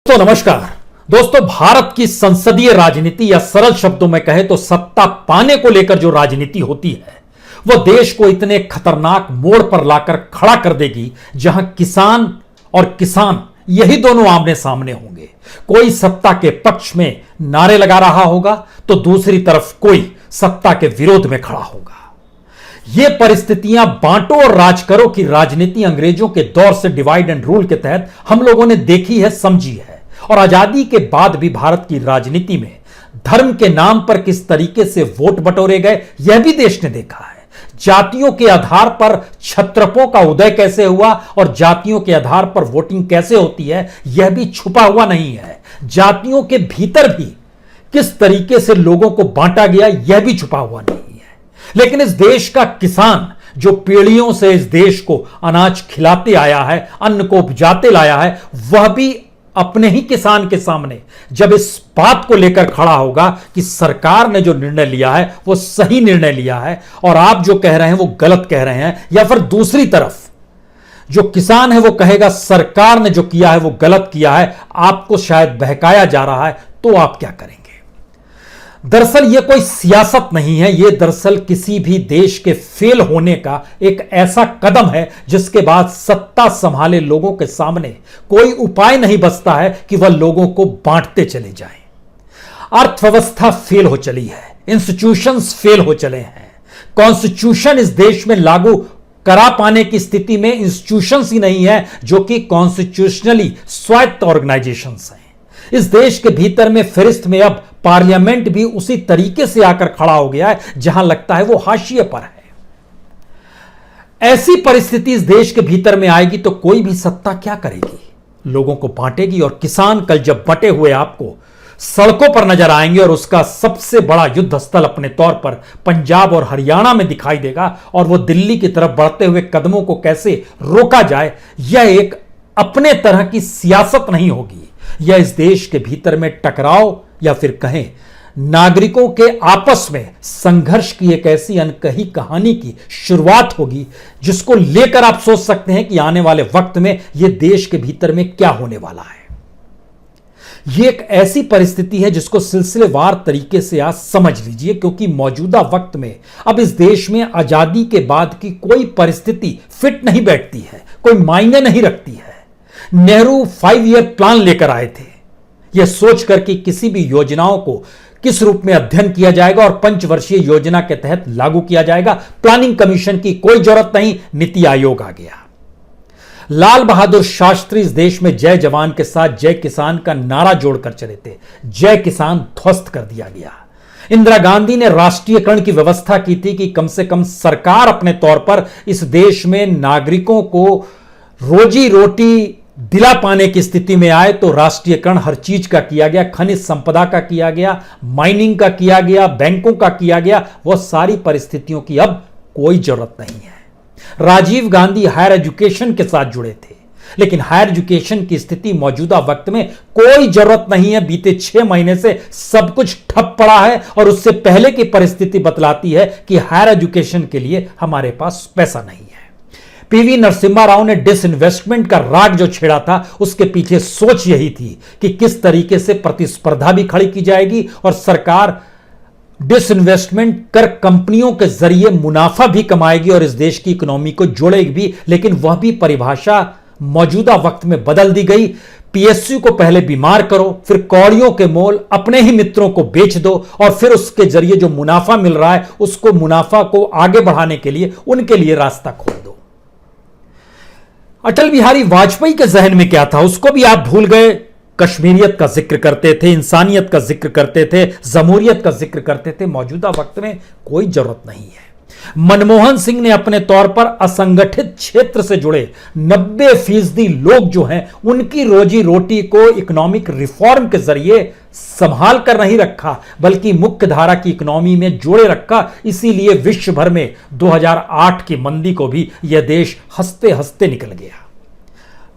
तो नमस्कार दोस्तों, भारत की संसदीय राजनीति या सरल शब्दों में कहे तो सत्ता पाने को लेकर जो राजनीति होती है वह देश को इतने खतरनाक मोड़ पर लाकर खड़ा कर देगी जहां किसान और किसान यही दोनों आमने सामने होंगे। कोई सत्ता के पक्ष में नारे लगा रहा होगा तो दूसरी तरफ कोई सत्ता के विरोध में खड़ा होगा। ये परिस्थितियां बांटो और राज करो की राजनीति अंग्रेजों के दौर से डिवाइड एंड रूल के तहत हम लोगों ने देखी है, समझी है। और आजादी के बाद भी भारत की राजनीति में धर्म के नाम पर किस तरीके से वोट बटोरे गए यह भी देश ने देखा है। जातियों के आधार पर क्षत्रपों का उदय कैसे हुआ और जातियों के आधार पर वोटिंग कैसे होती है यह भी छुपा हुआ नहीं है। जातियों के भीतर भी किस तरीके से लोगों को बांटा गया यह भी छुपा हुआ नहीं है। लेकिन इस देश का किसान जो पीढ़ियों से इस देश को अनाज खिलाते आया है, अन्न को उपजाते लाया है, वह भी अपने ही किसान के सामने जब इस बात को लेकर खड़ा होगा कि सरकार ने जो निर्णय लिया है वो सही निर्णय लिया है और आप जो कह रहे हैं वो गलत कह रहे हैं, या फिर दूसरी तरफ जो किसान है वो कहेगा सरकार ने जो किया है वो गलत किया है, आपको शायद बहकाया जा रहा है, तो आप क्या करेंगे? दरअसल यह कोई सियासत नहीं है, यह दरअसल किसी भी देश के फेल होने का एक ऐसा कदम है जिसके बाद सत्ता संभाले लोगों के सामने कोई उपाय नहीं बचता है कि वह लोगों को बांटते चले जाएं। अर्थव्यवस्था फेल हो चली है, इंस्टीट्यूशंस फेल हो चले हैं, कॉन्स्टिट्यूशन इस देश में लागू करा पाने की स्थिति में इंस्टीट्यूशंस ही नहीं है जो कि कॉन्स्टिट्यूशनली स्वायत्त ऑर्गेनाइजेशंस हैं। इस देश के भीतर में फिरिस्त में अब पार्लियामेंट भी उसी तरीके से आकर खड़ा हो गया है जहां लगता है वो हाशिए पर है। ऐसी परिस्थिति इस देश के भीतर में आएगी तो कोई भी सत्ता क्या करेगी? लोगों को बांटेगी। और किसान कल जब बंटे हुए आपको सड़कों पर नजर आएंगे और उसका सबसे बड़ा युद्ध स्थल अपने तौर पर पंजाब और हरियाणा में दिखाई देगा और वो दिल्ली की तरफ बढ़ते हुए कदमों को कैसे रोका जाए, यह एक अपने तरह की सियासत नहीं होगी। यह इस देश के भीतर में टकराव या फिर कहें नागरिकों के आपस में संघर्ष की एक ऐसी अनकही कहानी की शुरुआत होगी जिसको लेकर आप सोच सकते हैं कि आने वाले वक्त में यह देश के भीतर में क्या होने वाला है। यह एक ऐसी परिस्थिति है जिसको सिलसिलेवार तरीके से आज समझ लीजिए, क्योंकि मौजूदा वक्त में अब इस देश में आजादी के बाद की कोई परिस्थिति फिट नहीं बैठती है, कोई मायने नहीं रखती है। नेहरू 5 ईयर प्लान लेकर आए थे, यह सोचकर कि किसी भी योजनाओं को किस रूप में अध्ययन किया जाएगा और पंचवर्षीय योजना के तहत लागू किया जाएगा। प्लानिंग कमीशन की कोई जरूरत नहीं, नीति आयोग आ गया। लाल बहादुर शास्त्री इस देश में जय जवान के साथ जय किसान का नारा जोड़कर चले थे, जय किसान ध्वस्त कर दिया गया। इंदिरा गांधी ने राष्ट्रीयकरण की व्यवस्था की थी कि कम से कम सरकार अपने तौर पर इस देश में नागरिकों को रोजी रोटी दिला पाने की स्थिति में आए, तो राष्ट्रीयकरण हर चीज का किया गया, खनिज संपदा का किया गया, माइनिंग का किया गया, बैंकों का किया गया। वह सारी परिस्थितियों की अब कोई जरूरत नहीं है। राजीव गांधी हायर एजुकेशन के साथ जुड़े थे, लेकिन हायर एजुकेशन की स्थिति मौजूदा वक्त में कोई जरूरत नहीं है। बीते 6 महीने से सब कुछ ठप पड़ा है और उससे पहले की परिस्थिति बतलाती है कि हायर एजुकेशन के लिए हमारे पास पैसा नहीं है। पीवी नरसिम्हा राव ने डिसइन्वेस्टमेंट का राग जो छेड़ा था उसके पीछे सोच यही थी कि किस तरीके से प्रतिस्पर्धा भी खड़ी की जाएगी और सरकार डिसइन्वेस्टमेंट कर कंपनियों के जरिए मुनाफा भी कमाएगी और इस देश की इकोनॉमी को जोड़ेगी भी। लेकिन वह भी परिभाषा मौजूदा वक्त में बदल दी गई। पीएसयू को पहले बीमार करो, फिर कौड़ियों के मोल अपने ही मित्रों को बेच दो और फिर उसके जरिए जो मुनाफा मिल रहा है उसको मुनाफा को आगे बढ़ाने के लिए उनके लिए रास्ता खोल दो। अटल बिहारी वाजपेयी के जहन में क्या था उसको भी आप भूल गए। कश्मीरियत का जिक्र करते थे, इंसानियत का जिक्र करते थे, जमहूरियत का जिक्र करते थे। मौजूदा वक्त में कोई जरूरत नहीं है। मनमोहन सिंह ने अपने तौर पर असंगठित क्षेत्र से जुड़े 90% लोग जो हैं उनकी रोजी रोटी को इकोनॉमिक रिफॉर्म के जरिए संभाल कर नहीं रखा, बल्कि मुख्य धारा की इकोनॉमी में जोड़े रखा। इसीलिए विश्व भर में 2008 की मंदी को भी यह देश हंसते हंसते निकल गया।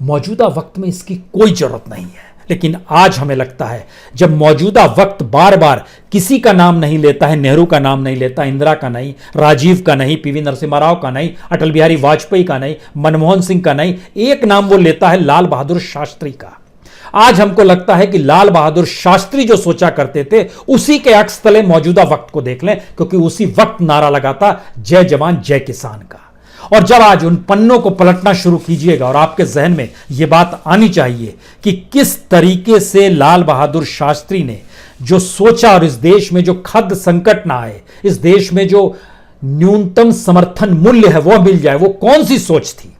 मौजूदा वक्त में इसकी कोई जरूरत नहीं है। लेकिन आज हमें लगता है जब मौजूदा वक्त बार बार किसी का नाम नहीं लेता है, नेहरू का नाम नहीं लेता, इंदिरा का नहीं, राजीव का नहीं, पीवी नरसिम्हा राव का नहीं, अटल बिहारी वाजपेयी का नहीं, मनमोहन सिंह का नहीं, एक नाम वो लेता है लाल बहादुर शास्त्री का। आज हमको लगता है कि लाल बहादुर शास्त्री जो सोचा करते थे उसी के अक्स तले मौजूदा वक्त को देख लें, क्योंकि उसी वक्त नारा लगा था जय जवान जय किसान का। और जब आज उन पन्नों को पलटना शुरू कीजिएगा और आपके जहन में यह बात आनी चाहिए कि किस तरीके से लाल बहादुर शास्त्री ने जो सोचा और इस देश में जो खाद्य संकट ना आए, इस देश में जो न्यूनतम समर्थन मूल्य है वो मिल जाए, वो कौन सी सोच थी।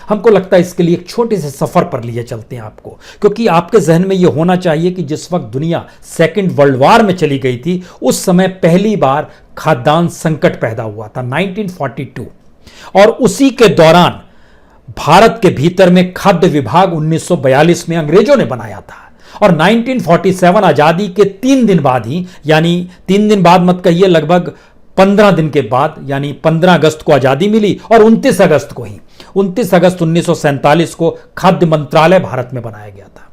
हमको लगता है इसके लिए एक छोटे से सफर पर लिए चलते हैं आपको, क्योंकि आपके जहन में यह होना चाहिए कि जिस वक्त दुनिया सेकेंड वर्ल्ड वॉर में चली गई थी उस समय पहली बार खाद्यान्न संकट पैदा हुआ था 1942, और उसी के दौरान भारत के भीतर में खाद्य विभाग 1942 में अंग्रेजों ने बनाया था। और 1947 आजादी के 3 दिन बाद ही, यानी 3 दिन बाद मत कहिए, लगभग 15 दिन के बाद, यानी 15 अगस्त को आजादी मिली और 29 अगस्त को ही 29 अगस्त 1947 को खाद्य मंत्रालय भारत में बनाया गया था।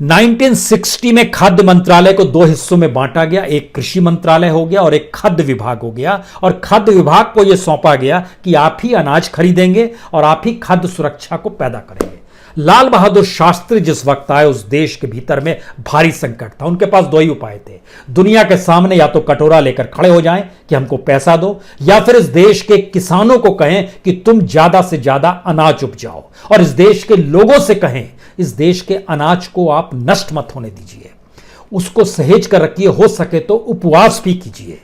1960 में खाद्य मंत्रालय को 2 हिस्सों में बांटा गया, एक कृषि मंत्रालय हो गया और एक खाद्य विभाग हो गया। और खाद्य विभाग को यह सौंपा गया कि आप ही अनाज खरीदेंगे और आप ही खाद्य सुरक्षा को पैदा करेंगे। लाल बहादुर शास्त्री जिस वक्त आए उस देश के भीतर में भारी संकट था। उनके पास 2 ही उपाय थे, दुनिया के सामने या तो कटोरा लेकर खड़े हो जाएं कि हमको पैसा दो, या फिर इस देश के किसानों को कहें कि तुम ज्यादा से ज्यादा अनाज उपजाओ, और इस देश के लोगों से कहें इस देश के अनाज को आप नष्ट मत होने दीजिए, उसको सहेज कर रखिए, हो सके तो उपवास भी कीजिए।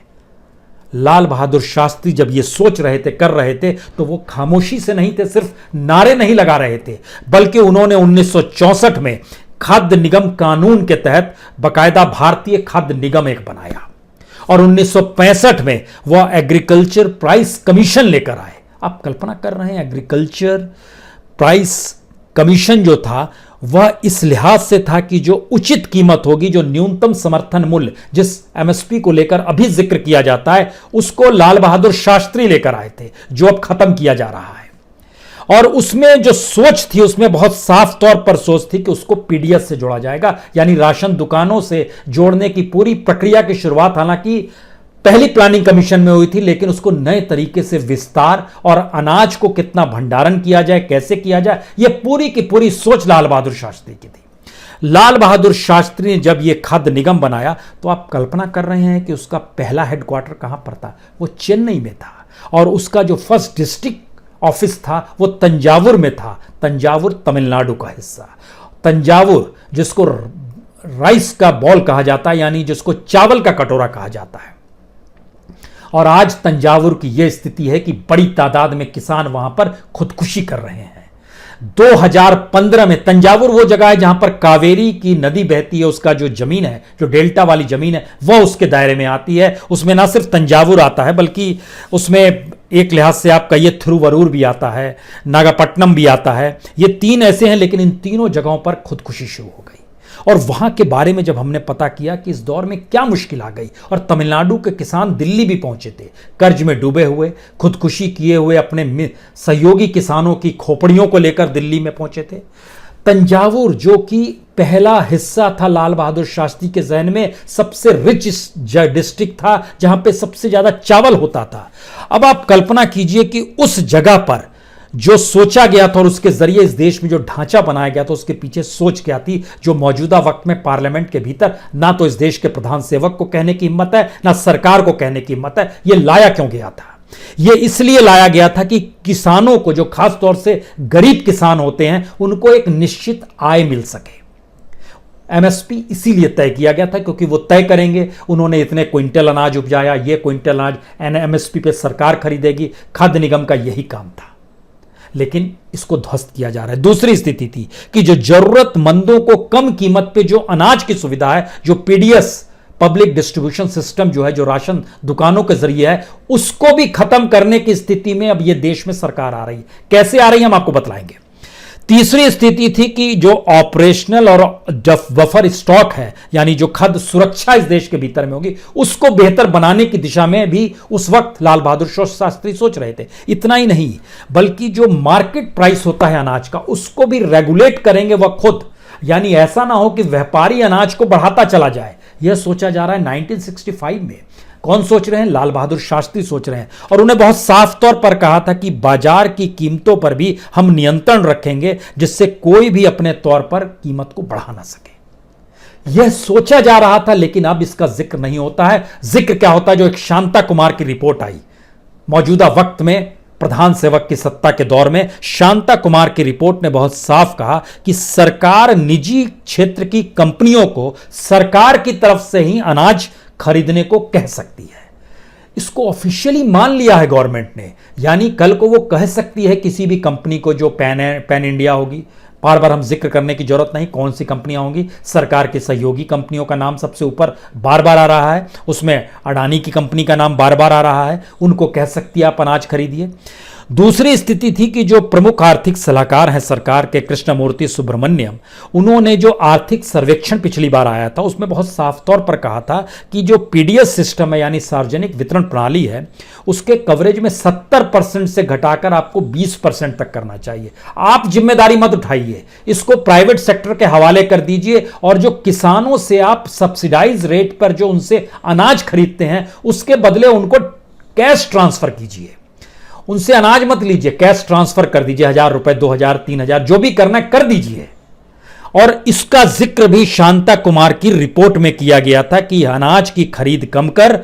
लाल बहादुर शास्त्री जब ये सोच रहे थे, कर रहे थे, तो वो खामोशी से नहीं थे, सिर्फ नारे नहीं लगा रहे थे, बल्कि उन्होंने 1964 में खाद्य निगम कानून के तहत बकायदा भारतीय खाद्य निगम एक बनाया, और 1965 में वह एग्रीकल्चर प्राइस कमीशन लेकर आए। आप कल्पना कर रहे हैं, एग्रीकल्चर प्राइस कमीशन जो था वह इस लिहाज से था कि जो उचित कीमत होगी, जो न्यूनतम समर्थन मूल्य, जिस एमएसपी को लेकर अभी जिक्र किया जाता है, उसको लाल बहादुर शास्त्री लेकर आए थे, जो अब खत्म किया जा रहा है। और उसमें जो सोच थी, उसमें बहुत साफ तौर पर सोच थी कि उसको पीडीएस से जोड़ा जाएगा, यानी राशन दुकानों से जोड़ने की पूरी प्रक्रिया की शुरुआत हालांकि पहली प्लानिंग कमीशन में हुई थी, लेकिन उसको नए तरीके से विस्तार और अनाज को कितना भंडारण किया जाए, कैसे किया जाए, यह पूरी की पूरी सोच लाल बहादुर शास्त्री की थी। लाल बहादुर शास्त्री ने जब यह खाद्य निगम बनाया तो आप कल्पना कर रहे हैं कि उसका पहला हेडक्वार्टर कहां पर था, वो चेन्नई में था, और उसका जो फर्स्ट डिस्ट्रिक्ट ऑफिस था वो तंजावुर में था। तंजावुर तमिलनाडु का हिस्सा, तंजावुर जिसको राइस का बॉल कहा जाता है, यानी जिसको चावल का कटोरा कहा जाता है। और आज तंजावुर की यह स्थिति है कि बड़ी तादाद में किसान वहां पर खुदकुशी कर रहे हैं। 2015 में तंजावुर वो जगह है जहां पर कावेरी की नदी बहती है, उसका जो जमीन है, जो डेल्टा वाली जमीन है, वह उसके दायरे में आती है। उसमें ना सिर्फ तंजावुर आता है, बल्कि उसमें एक लिहाज से आप कहिए थिरुवरूर भी आता है, नागापट्टनम भी आता है। ये 3 ऐसे हैं, लेकिन इन तीनों जगहों पर खुदकुशी शुरू हो गई। और वहां के बारे में जब हमने पता किया कि इस दौर में क्या मुश्किल आ गई, और तमिलनाडु के किसान दिल्ली भी पहुंचे थे, कर्ज में डूबे हुए, खुदकुशी किए हुए, अपने सहयोगी किसानों की खोपड़ियों को लेकर दिल्ली में पहुंचे थे। तंजावुर जो कि पहला हिस्सा था लाल बहादुर शास्त्री के जहन में, सबसे रिच डिस्ट्रिक्ट था जहां पे सबसे ज्यादा चावल होता था। अब आप कल्पना कीजिए कि उस जगह पर जो सोचा गया था और उसके जरिए इस देश में जो ढांचा बनाया गया था, उसके पीछे सोच क्या थी, जो मौजूदा वक्त में पार्लियामेंट के भीतर ना तो इस देश के प्रधान सेवक को कहने की हिम्मत है, ना सरकार को कहने की हिम्मत है। यह लाया क्यों गया था? यह इसलिए लाया गया था कि किसानों को, जो खास तौर से गरीब किसान होते हैं, उनको एक निश्चित आय मिल सके। एमएसपी इसीलिए तय किया गया था क्योंकि वो तय करेंगे, उन्होंने इतने क्विंटल अनाज उपजाया, ये क्विंटल अनाज एमएसपी पे सरकार खरीदेगी। खाद्य निगम का यही काम था, लेकिन इसको ध्वस्त किया जा रहा है। दूसरी स्थिति थी कि जो जरूरतमंदों को कम कीमत पे जो अनाज की सुविधा है, जो पीडीएस पब्लिक डिस्ट्रीब्यूशन सिस्टम जो है, जो राशन दुकानों के जरिए है, उसको भी खत्म करने की स्थिति में अब यह देश में सरकार आ रही है। कैसे आ रही है हम आपको बतलाएंगे। तीसरी स्थिति थी कि जो ऑपरेशनल और बफर स्टॉक है, यानी जो खाद्य सुरक्षा इस देश के भीतर में होगी, उसको बेहतर बनाने की दिशा में भी उस वक्त लाल बहादुर शास्त्री सोच रहे थे। इतना ही नहीं, बल्कि जो मार्केट प्राइस होता है अनाज का, उसको भी रेगुलेट करेंगे वह खुद, यानी ऐसा ना हो कि व्यापारी अनाज को बढ़ाता चला जाए। यह सोचा जा रहा है 1965 में कौन सोच रहे हैं? लाल बहादुर शास्त्री सोच रहे हैं। और उन्हें बहुत साफ तौर पर कहा था कि बाजार की कीमतों पर भी हम नियंत्रण रखेंगे, जिससे कोई भी अपने तौर पर कीमत को बढ़ा ना सके। यह सोचा जा रहा था, लेकिन अब इसका जिक्र नहीं होता है। जिक्र क्या होता है? जो एक शांता कुमार की रिपोर्ट आई मौजूदा वक्त में प्रधान सेवक की सत्ता के दौर में, शांता कुमार की रिपोर्ट ने बहुत साफ कहा कि सरकार निजी क्षेत्र की कंपनियों को सरकार की तरफ से ही अनाज खरीदने को कह सकती है। इसको ऑफिशियली मान लिया है गवर्नमेंट ने, यानी कल को वो कह सकती है किसी भी कंपनी को जो पैन इंडिया होगी, बार बार हम जिक्र करने की जरूरत नहीं कौन सी कंपनियां होंगी, सरकार की सहयोगी कंपनियों का नाम सबसे ऊपर बार बार आ रहा है, उसमें अडानी की कंपनी का नाम बार बार आ रहा है, उनको कह सकती है आप अनाज खरीदिए। दूसरी स्थिति थी कि जो प्रमुख आर्थिक सलाहकार हैं सरकार के, कृष्णमूर्ति सुब्रमण्यम, उन्होंने जो आर्थिक सर्वेक्षण पिछली बार आया था उसमें बहुत साफ तौर पर कहा था कि जो पीडीएस सिस्टम है यानी सार्वजनिक वितरण प्रणाली है, उसके कवरेज में 70% से घटाकर आपको 20% तक करना चाहिए। आप जिम्मेदारी मत उठाइए, इसको प्राइवेट सेक्टर के हवाले कर दीजिए, और जो किसानों से आप सब्सिडाइज रेट पर जो उनसे अनाज खरीदते हैं उसके बदले उनको कैश ट्रांसफर कीजिए। उनसे अनाज मत लीजिए, कैश ट्रांसफर कर दीजिए, 1000 रुपए, 2000, 3000, जो भी करना है कर दीजिए। और इसका जिक्र भी शांता कुमार की रिपोर्ट में किया गया था कि अनाज की खरीद कम कर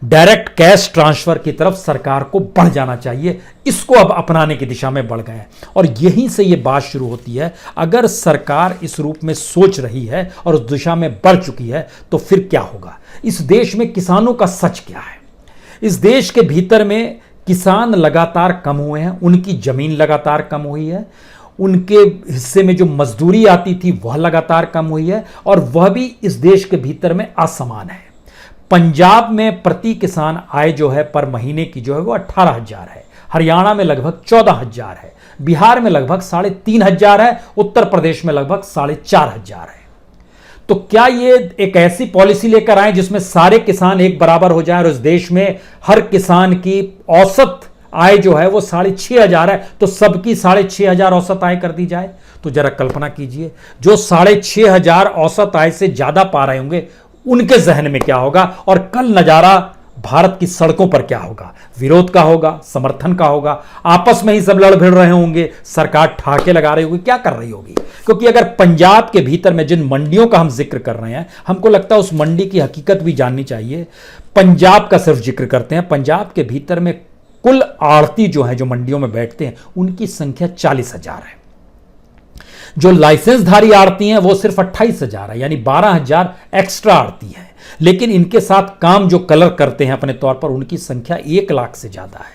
डायरेक्ट कैश ट्रांसफर की तरफ सरकार को बढ़ जाना चाहिए। इसको अब अपनाने की दिशा में बढ़ गए हैं, और यहीं से यह बात शुरू होती है। अगर सरकार इस रूप में सोच रही है और उस दिशा में बढ़ चुकी है तो फिर क्या होगा? इस देश में किसानों का सच क्या है? इस देश के भीतर में किसान लगातार कम हुए हैं, उनकी जमीन लगातार कम हुई है, उनके हिस्से में जो मजदूरी आती थी वह लगातार कम हुई है, और वह भी इस देश के भीतर में असमान है। पंजाब में प्रति किसान आय जो है पर महीने की जो है वो 18,000 है, हरियाणा में लगभग 14,000 है, बिहार में लगभग 3,500 है, उत्तर प्रदेश में लगभग 4,500 है। तो क्या ये एक ऐसी पॉलिसी लेकर आए जिसमें सारे किसान एक बराबर हो जाए और इस देश में हर किसान की औसत आय जो है वो 6,500 है, तो सबकी 6,500 औसत आय कर दी जाए? तो जरा कल्पना कीजिए, जो 6,500 औसत आय से ज्यादा पा रहे होंगे उनके जहन में क्या होगा, और कल नजारा भारत की सड़कों पर क्या होगा? विरोध का होगा, समर्थन का होगा, आपस में ही सब लड़ भिड़ रहे होंगे, सरकार ठाके लगा रही होगी, क्या कर रही होगी? क्योंकि अगर पंजाब के भीतर में जिन मंडियों का हम जिक्र कर रहे हैं, हमको लगता है उस मंडी की हकीकत भी जाननी चाहिए। पंजाब का सिर्फ जिक्र करते हैं, पंजाब के भीतर में कुल आड़ती जो है, जो मंडियों में बैठते हैं, उनकी संख्या 40,000 है। जो लाइसेंसधारी आड़ती हैं वो सिर्फ 28,000 है, यानी 12,000 एक्स्ट्रा आड़ती है। लेकिन इनके साथ काम जो कलर करते हैं अपने तौर पर, उनकी संख्या 1 लाख से ज्यादा है।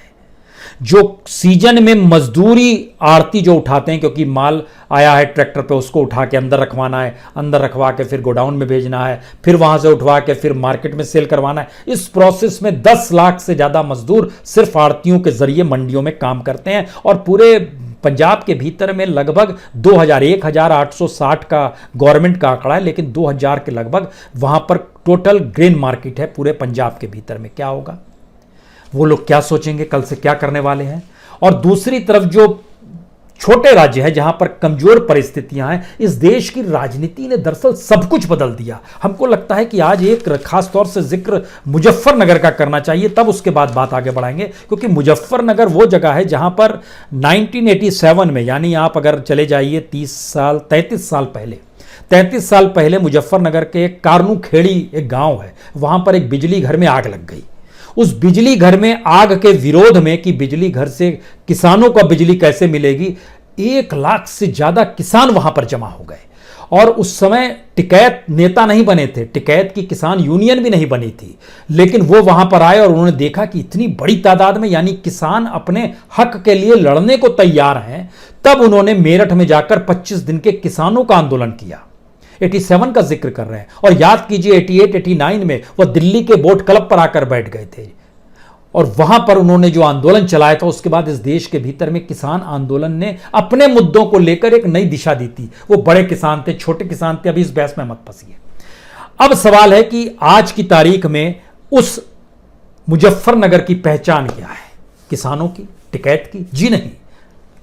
जो सीजन में मजदूरी आड़ती जो उठाते हैं, क्योंकि माल आया है ट्रैक्टर पे, उसको उठा के अंदर रखवाना है, अंदर रखवा के फिर गोडाउन में भेजना है, फिर वहां से उठवा के फिर मार्केट में सेल करवाना है। इस प्रोसेस में 10 लाख से ज्यादा मजदूर सिर्फ आड़तियों के जरिए मंडियों में काम करते हैं, और पूरे पंजाब के भीतर में लगभग 1,860 का गवर्नमेंट का आंकड़ा है, लेकिन 2,000 के लगभग वहां पर टोटल ग्रेन मार्केट है पूरे पंजाब के भीतर में। क्या होगा? वो लोग क्या सोचेंगे, कल से क्या करने वाले हैं? और दूसरी तरफ जो छोटे राज्य है जहां पर कमजोर परिस्थितियां हैं, इस देश की राजनीति ने दरअसल सब कुछ बदल दिया। हमको लगता है कि आज एक खास तौर से जिक्र मुजफ्फरनगर का करना चाहिए, तब उसके बाद बात आगे बढ़ाएंगे, क्योंकि मुजफ्फरनगर वो जगह है जहां पर 1987 में, यानी आप अगर चले जाइए 33 साल पहले मुजफ्फरनगर के कारनू खेड़ी एक गांव है, वहां पर एक बिजली घर में आग लग गई। उस बिजली घर में आग के विरोध में कि बिजली घर से किसानों को बिजली कैसे मिलेगी, 1 लाख से ज्यादा किसान वहां पर जमा हो गए। और उस समय टिकैत नेता नहीं बने थे, टिकैत की किसान यूनियन भी नहीं बनी थी, लेकिन वो वहां पर आए और उन्होंने देखा कि इतनी बड़ी तादाद में, यानी किसान अपने हक के लिए लड़ने को तैयार हैं। तब उन्होंने मेरठ में जाकर 25 दिन के किसानों का आंदोलन किया। 87 का जिक्र कर रहे हैं, और याद कीजिए 88-89 में वह दिल्ली के बोट क्लब पर आकर बैठ गए थे, और वहां पर उन्होंने जो आंदोलन चलाया था, उसके बाद इस देश के भीतर में किसान आंदोलन ने अपने मुद्दों को लेकर एक नई दिशा दी थी। वो बड़े किसान थे, छोटे किसान थे, अभी इस बहस में मत फंसिए। अब सवाल है कि आज की तारीख में उस मुजफ्फरनगर की पहचान क्या है? किसानों की, टिकैत की? जी नहीं,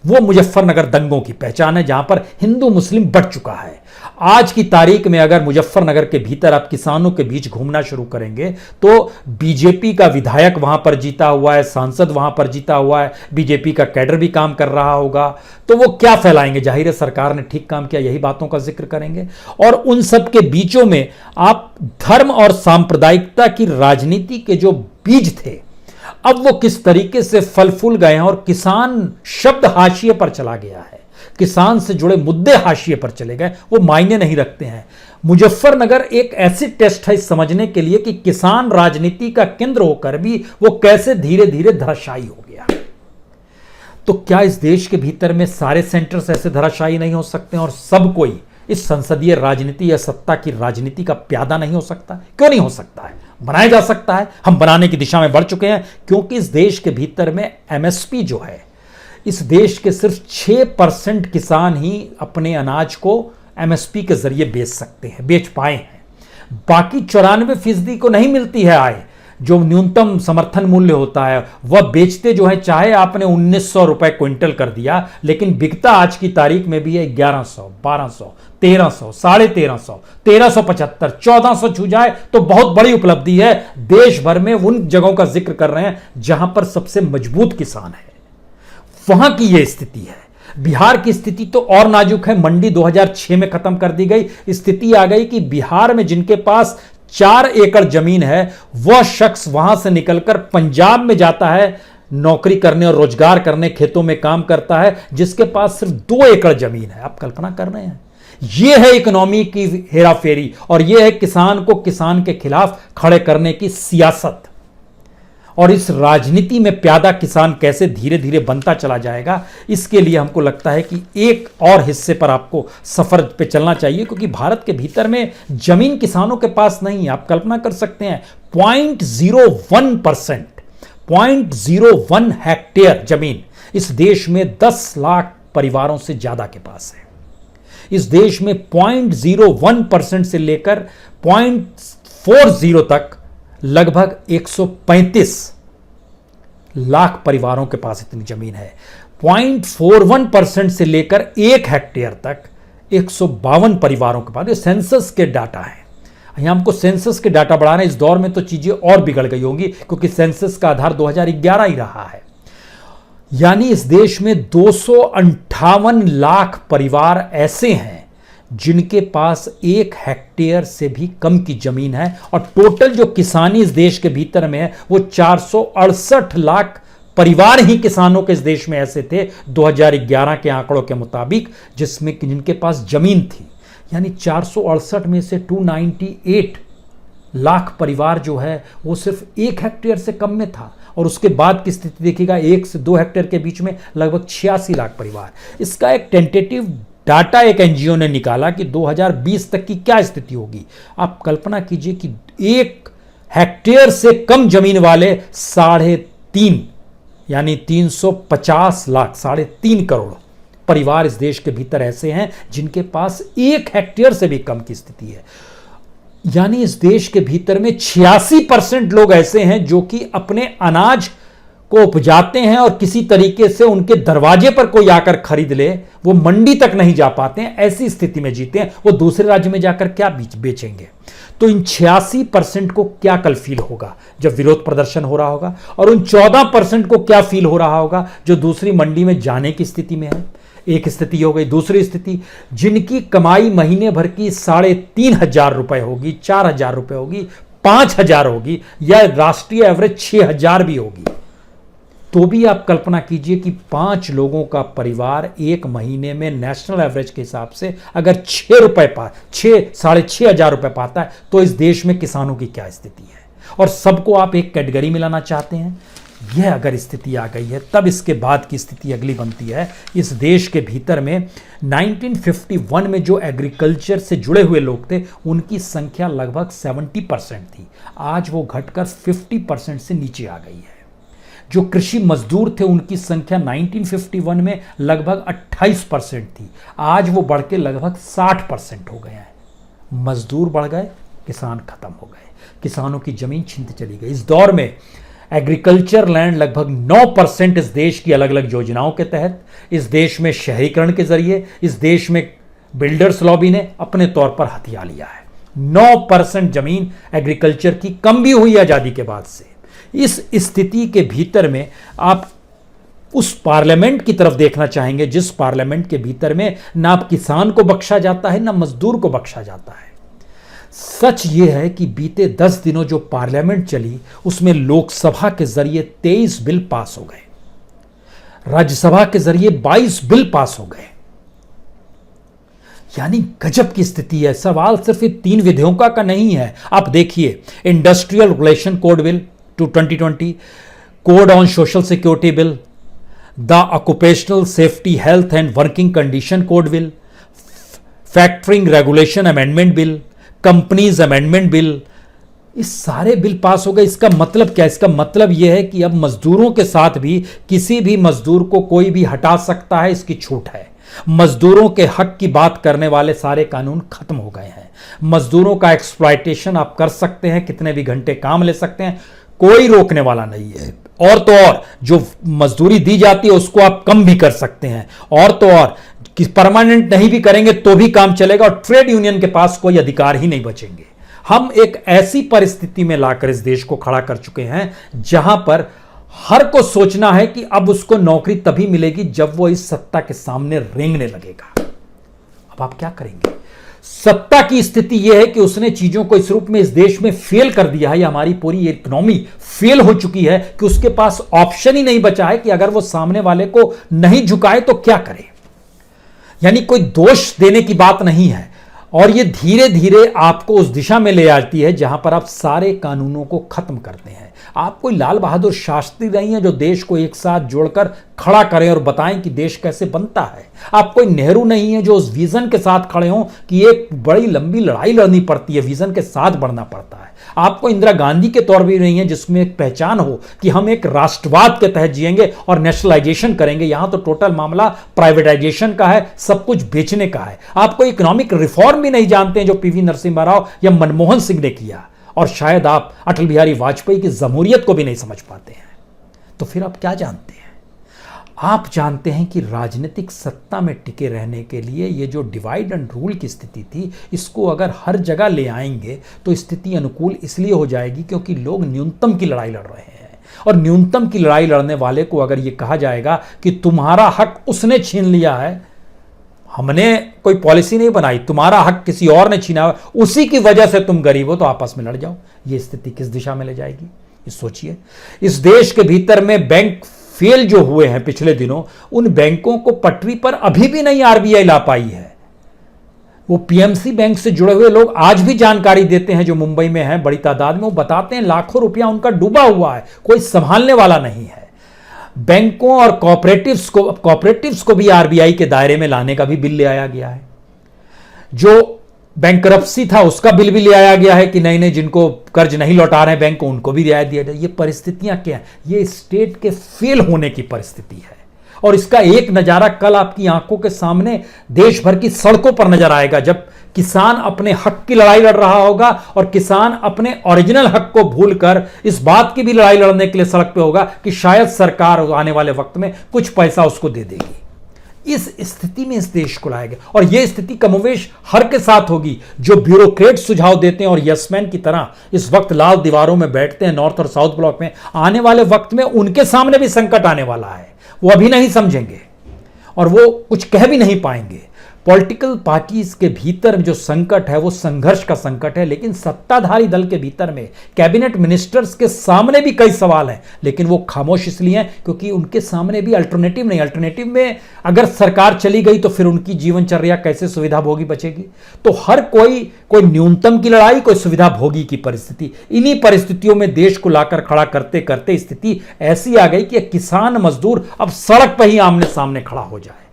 वो मुजफ्फरनगर दंगों की पहचान है, जहां पर हिंदू मुस्लिम बढ़ चुका है। आज की तारीख में अगर मुजफ्फरनगर के भीतर आप किसानों के बीच घूमना शुरू करेंगे तो बीजेपी का विधायक वहां पर जीता हुआ है, सांसद वहां पर जीता हुआ है, बीजेपी का कैडर भी काम कर रहा होगा, तो वो क्या फैलाएंगे? जाहिर है सरकार ने ठीक काम किया, यही बातों का जिक्र करेंगे। और उन सब के बीचों में आप धर्म और सांप्रदायिकता की राजनीति के जो बीज थे, अब वो किस तरीके से फल फूल गए हैं और किसान शब्द हाशिए पर चला गया है, किसान से जुड़े मुद्दे हाशिए पर चले गए, वो मायने नहीं रखते हैं। मुजफ्फरनगर एक ऐसी टेस्ट है इस समझने के लिए कि किसान राजनीति का केंद्र होकर भी वो कैसे धीरे धीरे धराशायी हो गया। तो क्या इस देश के भीतर में सारे सेंटर्स ऐसे धराशायी नहीं हो सकते और सब कोई इस संसदीय राजनीति या सत्ता की राजनीति का प्यादा नहीं हो सकता? क्यों नहीं हो सकता है? बनाया जा सकता है, हम बनाने की दिशा में बढ़ चुके हैं, क्योंकि इस देश के भीतर में एमएसपी जो है, इस देश के सिर्फ 6% किसान ही अपने अनाज को एमएसपी के जरिए बेच सकते हैं, बेच पाए हैं। बाकी 94% को नहीं मिलती है आय, जो न्यूनतम समर्थन मूल्य होता है वह बेचते जो है, चाहे आपने 1900 रुपए क्विंटल कर दिया, लेकिन बिकता आज की तारीख में भी है 1100, 1200, 1300, 1350, 1375, 1400 छू जाए तो बहुत बड़ी उपलब्धि है। देश भर में उन जगहों का जिक्र कर रहे हैं जहां पर सबसे मजबूत किसान है, वहां की यह स्थिति है। बिहार की स्थिति तो और नाजुक है। मंडी 2006 में खत्म कर दी गई, स्थिति आ गई कि बिहार में जिनके पास 4 एकड़ जमीन है वह शख्स वहां से निकलकर पंजाब में जाता है नौकरी करने और रोजगार करने, खेतों में काम करता है, जिसके पास सिर्फ 2 एकड़ जमीन है। आप कल्पना कर रहे हैं? यह है इकोनॉमी की हेराफेरी और यह है किसान को किसान के खिलाफ खड़े करने की सियासत। और इस राजनीति में प्यादा किसान कैसे धीरे धीरे बनता चला जाएगा, इसके लिए हमको लगता है कि एक और हिस्से पर आपको सफर पे चलना चाहिए, क्योंकि भारत के भीतर में जमीन किसानों के पास नहीं है। आप कल्पना कर सकते हैं 0.01%, 0.01 हेक्टेयर जमीन इस देश में 10 लाख परिवारों से ज्यादा के पास है। इस देश में 0.01% से लेकर 0.40 तक लगभग 135 लाख परिवारों के पास इतनी जमीन है। 0.41% से लेकर 1 हेक्टेयर तक 152 परिवारों के पास। ये सेंसस के डाटा है। यहां हमको सेंसस के डाटा बढ़ाना, इस दौर में तो चीजें और बिगड़ गई होंगी, क्योंकि सेंसस का आधार 2011 ही रहा है। यानी इस देश में 258 लाख परिवार ऐसे हैं जिनके पास 1 हेक्टेयर से भी कम की जमीन है, और टोटल जो किसानी इस देश के भीतर में है वो 468 लाख परिवार ही किसानों के इस देश में ऐसे थे 2011 के आंकड़ों के मुताबिक, जिसमें जिनके पास जमीन थी। यानी 468 में से 298 लाख परिवार जो है वो सिर्फ 1 हेक्टेयर से कम में था, और उसके बाद की स्थिति देखिएगा 1 से 2 हेक्टेयर के बीच में लगभग 86 लाख परिवार। इसका एक टेंटेटिव डाटा एक एनजीओ ने निकाला कि 2020 तक की क्या स्थिति होगी। आप कल्पना कीजिए कि 1 हेक्टेयर से कम जमीन वाले 3.5 यानी 350 लाख, 3.5 करोड़ परिवार इस देश के भीतर ऐसे हैं जिनके पास 1 हेक्टेयर से भी कम की स्थिति है। यानी इस देश के भीतर में 86% लोग ऐसे हैं जो कि अपने अनाज को उपजाते हैं और किसी तरीके से उनके दरवाजे पर कोई आकर खरीद ले, वो मंडी तक नहीं जा पाते हैं, ऐसी स्थिति में जीते हैं। वो दूसरे राज्य में जाकर क्या बेचेंगे? तो इन 86% को क्या कल फील होगा जब विरोध प्रदर्शन हो रहा होगा, और उन 14% को क्या फील हो रहा होगा जो दूसरी मंडी में जाने की स्थिति में है। एक स्थिति हो गई। दूसरी स्थिति, जिनकी कमाई महीने भर की 3,500 रुपए होगी, 4,000 रुपए होगी, 5,000 होगी, या राष्ट्रीय एवरेज 6,000 भी होगी, तो भी आप कल्पना कीजिए कि 5 लोगों का परिवार एक महीने में नेशनल एवरेज के हिसाब से अगर 6,500 रुपए पाता है, तो इस देश में किसानों की क्या स्थिति है। और सबको आप एक कैटेगरी में लाना चाहते हैं। यह अगर स्थिति आ गई है, तब इसके बाद की स्थिति अगली बनती है। इस देश के भीतर में 1951 में जो एग्रीकल्चर से जुड़े हुए लोग थे उनकी संख्या लगभग 70% थी, आज वो घटकर 50% से नीचे आ गई है। जो कृषि मजदूर थे उनकी संख्या 1951 में लगभग 28% थी, आज वो बढ़ के लगभग 60% हो गए हैं। मजदूर बढ़ गए, किसान खत्म हो गए, किसानों की जमीन छीनती चली गई। इस दौर में एग्रीकल्चर लैंड लगभग 9% इस देश की अलग अलग योजनाओं के तहत, इस देश में शहरीकरण के जरिए, इस देश में बिल्डर्स लॉबी ने अपने तौर पर हथिया लिया है। 9% जमीन एग्रीकल्चर की कम भी हुई आजादी के बाद से। इस स्थिति के भीतर में आप उस पार्लियामेंट की तरफ देखना चाहेंगे जिस पार्लियामेंट के भीतर में ना किसान को बख्शा जाता है ना मजदूर को बख्शा जाता है। सच यह है कि बीते 10 दिनों जो पार्लियामेंट चली उसमें लोकसभा के जरिए 23 बिल पास हो गए, राज्यसभा के जरिए 22 बिल पास हो गए। यानी गजब की स्थिति है। सवाल सिर्फ 3 विधेयकों का नहीं है। आप देखिए, industrial relation code bill 2020, code on social security bill, the occupational safety health and working condition code bill, factoring regulation amendment bill, companies amendment bill, इस सारे बिल पास हो गए। इसका मतलब क्या है? इसका मतलब यह है कि अब मजदूरों के साथ भी किसी भी मजदूर को कोई भी हटा सकता है, इसकी छूट है। मजदूरों के हक की बात करने वाले सारे कानून खत्म हो गए हैं। मजदूरों का एक्सप्लॉयटेशन आप कर सकते हैं, कितने भी घंटे काम ले सकते हैं, कोई रोकने वाला नहीं है। और तो और जो मजदूरी दी जाती है उसको आप कम भी कर सकते हैं। और तो और कि परमानेंट नहीं भी करेंगे तो भी काम चलेगा और ट्रेड यूनियन के पास कोई अधिकार ही नहीं बचेंगे। हम एक ऐसी परिस्थिति में लाकर इस देश को खड़ा कर चुके हैं जहां पर हर को सोचना है कि अब उसको नौकरी तभी मिलेगी जब वो इस सत्ता के सामने रेंगने लगेगा। अब आप क्या करेंगे? सत्ता की स्थिति यह है कि उसने चीजों को इस रूप में इस देश में फेल कर दिया है, या हमारी पूरी इकोनॉमी फेल हो चुकी है कि उसके पास ऑप्शन ही नहीं बचा है कि अगर वो सामने वाले को नहीं झुकाए तो क्या करे। यानी कोई दोष देने की बात नहीं है, और ये धीरे धीरे आपको उस दिशा में ले आती है जहां पर आप सारे कानूनों को खत्म करते हैं। आप कोई लाल बहादुर शास्त्री नहीं है जो देश को एक साथ जोड़कर खड़ा करें और बताएं कि देश कैसे बनता है। आप कोई नेहरू नहीं है जो उस विजन के साथ खड़े हों कि एक बड़ी लंबी लड़ाई लड़नी पड़ती है, विजन के साथ बढ़ना पड़ता है। आपको इंदिरा गांधी के तौर भी नहीं है जिसमें एक पहचान हो कि हम एक राष्ट्रवाद के तहत जिएंगे और नेशनलाइजेशन करेंगे। यहां तो टोटल मामला प्राइवेटाइजेशन का है, सब कुछ बेचने का है। आपको इकोनॉमिक रिफॉर्म भी नहीं जानते हैं जो पीवी नरसिम्हा राव या मनमोहन सिंह ने किया, और शायद आप अटल बिहारी वाजपेयी की जमहूरियत को भी नहीं समझ पाते हैं। तो फिर आप क्या जानते हैं? आप जानते हैं कि राजनीतिक सत्ता में टिके रहने के लिए ये जो डिवाइड एंड रूल की स्थिति थी, इसको अगर हर जगह ले आएंगे तो स्थिति अनुकूल इसलिए हो जाएगी क्योंकि लोग न्यूनतम की लड़ाई लड़ रहे हैं। और न्यूनतम की लड़ाई लड़ने वाले को अगर ये कहा जाएगा कि तुम्हारा हक उसने छीन लिया है, हमने कोई पॉलिसी नहीं बनाई, तुम्हारा हक किसी और ने छीना, उसी की वजह से तुम गरीब हो, तो आपस में लड़ जाओ, ये स्थिति किस दिशा में ले जाएगी? ये सोचिए। इस देश के भीतर में बैंक फेल जो हुए हैं पिछले दिनों, उन बैंकों को पटरी पर अभी भी नहीं आरबीआई ला पाई है। वो पीएमसी बैंक से जुड़े हुए लोग आज भी जानकारी देते हैं जो मुंबई में हैं बड़ी तादाद में, वो बताते हैं लाखों रुपया उनका डूबा हुआ है, कोई संभालने वाला नहीं है। बैंकों और कॉपरेटिव्स को भी आरबीआई के दायरे में लाने का भी बिल ले आया गया है। जो बैंकरप्सी था उसका बिल भी ले आया गया है कि नहीं जिनको कर्ज नहीं लौटा रहे हैं बैंक को, उनको भी रियायत दिया जाए। ये परिस्थितियां क्या हैं? ये स्टेट के फेल होने की परिस्थिति है। और इसका एक नजारा कल आपकी आंखों के सामने देश भर की सड़कों पर नजर आएगा, जब किसान अपने हक की लड़ाई लड़ रहा होगा और किसान अपने ओरिजिनल हक को भूलकर इस बात की भी लड़ाई लड़ने के लिए सड़क पे होगा कि शायद सरकार आने वाले वक्त में कुछ पैसा उसको दे देगी। इस स्थिति में इस देश को लाया गया, और यह स्थिति कमोवेश हर के साथ होगी। जो ब्यूरोक्रेट सुझाव देते हैं और यसमैन की तरह इस वक्त लाल दीवारों में बैठते हैं नॉर्थ और साउथ ब्लॉक में, आने वाले वक्त में उनके सामने भी संकट आने वाला है। वो अभी नहीं समझेंगे और वो कुछ कह भी नहीं पाएंगे। पॉलिटिकल पार्टीज के भीतर जो संकट है वो संघर्ष का संकट है, लेकिन सत्ताधारी दल के भीतर में कैबिनेट मिनिस्टर्स के सामने भी कई सवाल हैं, लेकिन वो खामोश इसलिए हैं क्योंकि उनके सामने भी अल्टरनेटिव नहीं। अल्टरनेटिव में अगर सरकार चली गई तो फिर उनकी जीवनचर्या कैसे सुविधा भोगी बचेगी? तो हर कोई न्यूनतम की लड़ाई, कोई सुविधा भोगी की परिस्थिति। इन्हीं परिस्थितियों में देश को लाकर खड़ा करते करते स्थिति ऐसी आ गई कि किसान मजदूर अब सड़क पर ही आमने सामने खड़ा हो जाए।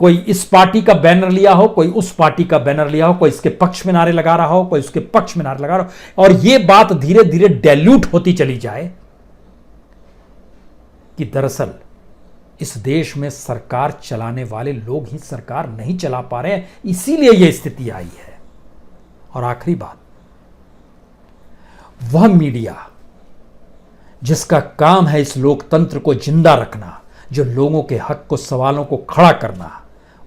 कोई इस पार्टी का बैनर लिया हो, कोई उस पार्टी का बैनर लिया हो, कोई इसके पक्ष में नारे लगा रहा हो, कोई उसके पक्ष में नारे लगा रहा हो, और यह बात धीरे धीरे डाइल्यूट होती चली जाए कि दरअसल इस देश में सरकार चलाने वाले लोग ही सरकार नहीं चला पा रहे हैं, इसीलिए यह स्थिति आई है। और आखिरी बात, वह मीडिया जिसका काम है इस लोकतंत्र को जिंदा रखना, जो लोगों के हक को, सवालों को खड़ा करना,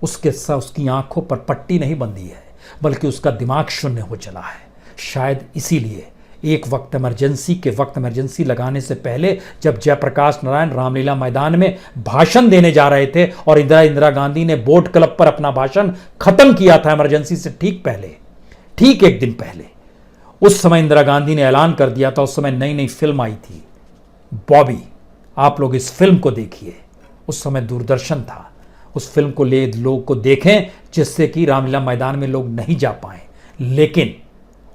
उसकी आंखों पर पट्टी नहीं बंधी है, बल्कि उसका दिमाग शून्य हो चला है। शायद इसीलिए एक वक्त इमरजेंसी लगाने से पहले जब जयप्रकाश नारायण रामलीला मैदान में भाषण देने जा रहे थे और इंदिरा गांधी ने बोट क्लब पर अपना भाषण खत्म किया था इमरजेंसी से ठीक एक दिन पहले, उस समय इंदिरा गांधी ने ऐलान कर दिया था। उस समय नई नई फिल्म आई थी बॉबी, आप लोग इस फिल्म को देखिए। उस समय दूरदर्शन था, उस फिल्म को लोग को देखें जिससे कि रामलीला मैदान में लोग नहीं जा पाए। लेकिन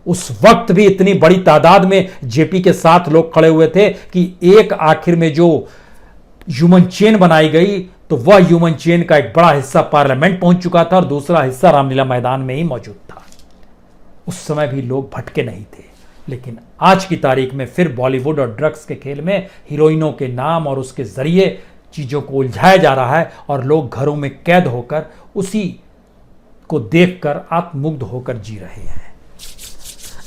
उस वक्त भी इतनी बड़ी तादाद में जेपी के साथ लोग खड़े हुए थे कि एक आखिर में जो ह्यूमन चेन बनाई गई, तो वह ह्यूमन चेन का एक बड़ा हिस्सा पार्लियामेंट पहुंच चुका था और दूसरा हिस्सा रामलीला मैदान में ही मौजूद था। उस समय भी लोग भटके नहीं थे। लेकिन आज की तारीख में फिर बॉलीवुड और ड्रग्स के खेल में हीरोइनों के नाम और उसके जरिए चीजों को उलझाया जा रहा है और लोग घरों में कैद होकर उसी को देखकर आत्ममुग्ध होकर जी रहे हैं।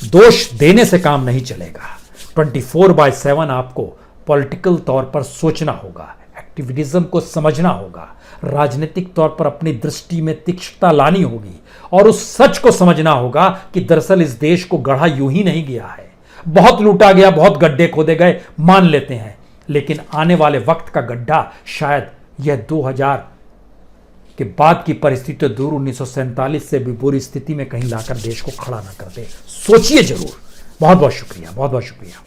दोष देने से काम नहीं चलेगा। 24/7 आपको पॉलिटिकल तौर पर सोचना होगा, एक्टिविज्म को समझना होगा, राजनीतिक तौर पर अपनी दृष्टि में तीक्ष्णता लानी होगी और उस सच को समझना होगा कि दरअसल इस देश को गढ़ा यूं ही नहीं गया है। बहुत लूटा गया, बहुत गड्ढे खोदे गए, मान लेते हैं, लेकिन आने वाले वक्त का गड्ढा शायद यह 2000 के बाद की परिस्थिति दूर 1947 से भी बुरी स्थिति में कहीं लाकर देश को खड़ा ना कर दे। सोचिए जरूर। बहुत बहुत शुक्रिया, बहुत बहुत शुक्रिया।